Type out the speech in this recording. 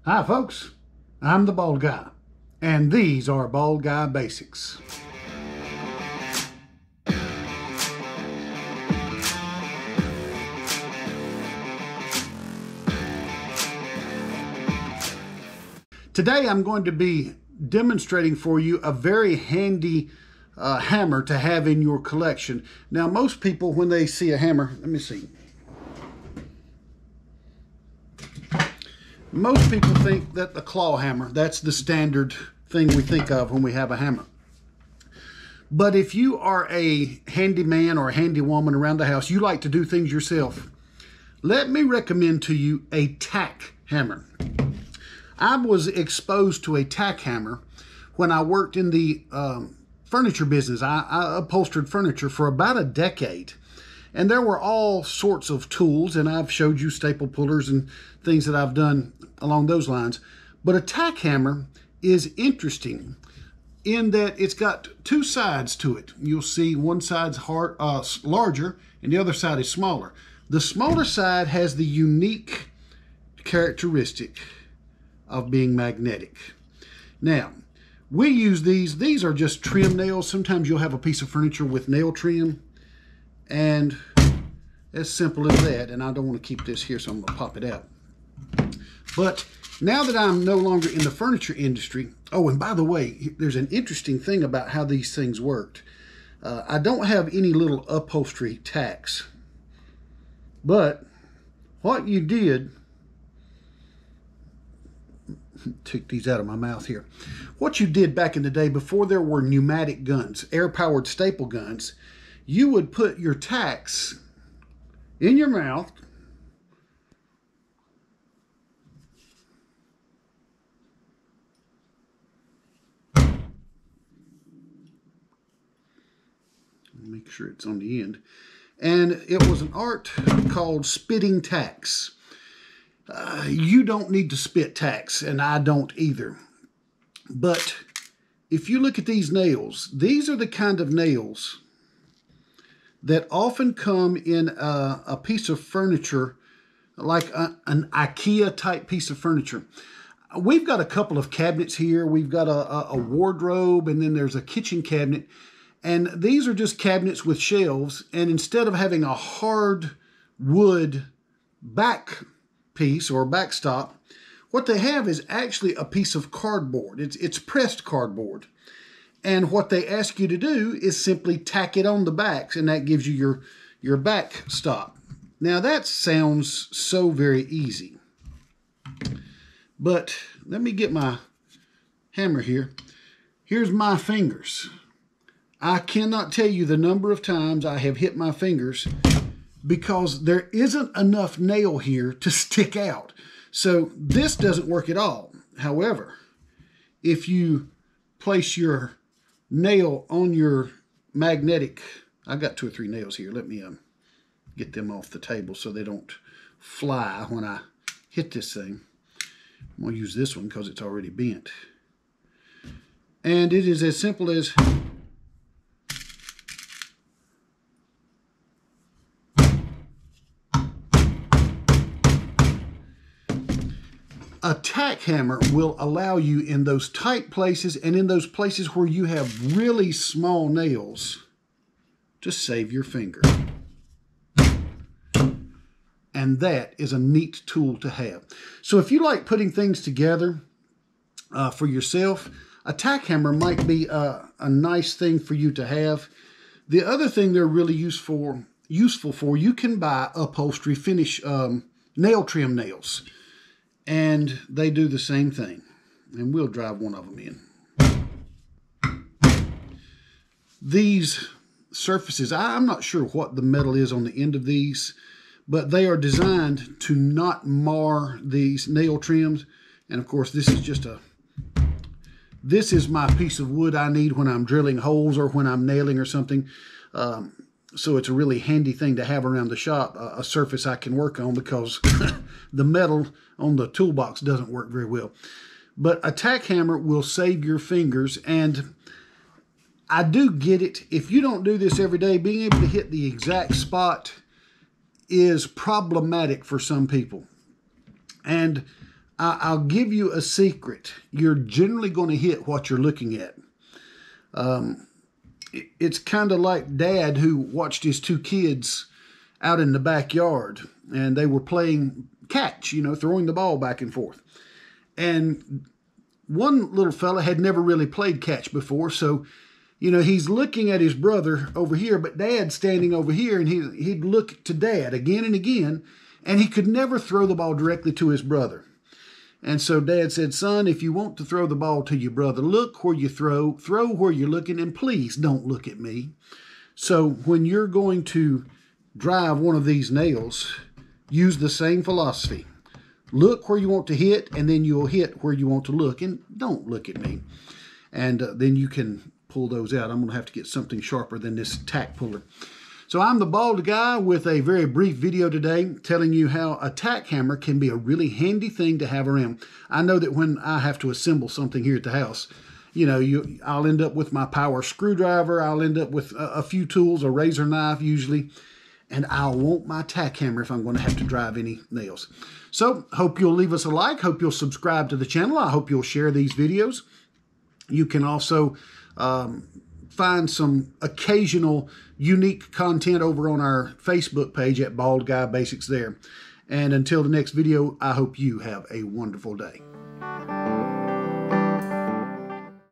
Hi folks, I'm the Bald Guy, and these are Bald Guy Basics. Today I'm going to be demonstrating for you a very handy hammer to have in your collection. Now most people, when they see a hammer, let me see. Most people think that the claw hammer, that's the standard thing we think of when we have a hammer. But if you are a handyman or a handy woman around the house, you like to do things yourself, let me recommend to you a tack hammer. I was exposed to a tack hammer when I worked in the furniture business. I upholstered furniture for about a decade. And there were all sorts of tools, and I've showed you staple pullers and things that I've done along those lines. But a tack hammer is interesting in that it's got two sides to it. You'll see one side's larger and the other side is smaller. The smaller side has the unique characteristic of being magnetic. Now, we use these are just trim nails. Sometimes you'll have a piece of furniture with nail trim, and as simple as that. And I don't want to keep this here, so I'm going to pop it out. But now that I'm no longer in the furniture industry, oh, and by the way, there's an interesting thing about how these things worked. I don't have any little upholstery tacks, but what you did, took these out of my mouth here. What you did back in the day, before there were pneumatic guns, air-powered staple guns, you would put your tacks in your mouth, make sure it's on the end, and it was an art called spitting tacks. You don't need to spit tacks, and I don't either. But if you look at these nails, these are the kind of nails that often come in a piece of furniture, like an IKEA type piece of furniture. We've got a couple of cabinets here. We've got a wardrobe, and then there's a kitchen cabinet. And these are just cabinets with shelves. And instead of having a hard wood back piece or backstop, what they have is actually a piece of cardboard. It's pressed cardboard. And what they ask you to do is simply tack it on the backs, and that gives you your backstop. Now that sounds so very easy. But let me get my hammer here. Here's my fingers. I cannot tell you the number of times I have hit my fingers because there isn't enough nail here to stick out. So this doesn't work at all. However, if you place your nail on your magnetic, I've got 2 or 3 nails here. Let me get them off the table so they don't fly when I hit this thing. I'm going to use this one because it's already bent. And it is as simple as a tack hammer will allow you in those tight places and in those places where you have really small nails to save your finger. And that is a neat tool to have. So if you like putting things together for yourself, a tack hammer might be a nice thing for you to have. The other thing they're really useful for, you can buy upholstery finish nail trim nails. And they do the same thing. And we'll drive one of them in. These surfaces, I'm not sure what the metal is on the end of these, but they are designed to not mar these nail trims. And of course, this is my piece of wood I need when I'm drilling holes or when I'm nailing or something. So it's a really handy thing to have around the shop, a surface I can work on, because the metal on the toolbox doesn't work very well. But a tack hammer will save your fingers, and I do get it. If you don't do this every day, being able to hit the exact spot is problematic for some people. And I'll give you a secret. You're generally going to hit what you're looking at. It's kind of like Dad who watched his two kids out in the backyard, and they were playing catch, you know, throwing the ball back and forth. And one little fella had never really played catch before, so, you know, he's looking at his brother over here, but Dad's standing over here, and he'd look to Dad again and again, and he could never throw the ball directly to his brother. And so Dad said, son, if you want to throw the ball to your brother, look where you throw where you're looking, and please don't look at me. So when you're going to drive one of these nails, use the same philosophy. Look where you want to hit, and then you'll hit where you want to look, and don't look at me. And then you can pull those out. I'm going to have to get something sharper than this tack puller. So I'm the Bald Guy with a very brief video today telling you how a tack hammer can be a really handy thing to have around. I know that when I have to assemble something here at the house, you know, I'll end up with my power screwdriver. I'll end up with a few tools, a razor knife usually, and I'll want my tack hammer if I'm going to have to drive any nails. So hope you'll leave us a like. Hope you'll subscribe to the channel. I hope you'll share these videos. You can also find some occasional unique content over on our Facebook page at Bald Guy Basics there. And until the next video, I hope you have a wonderful day.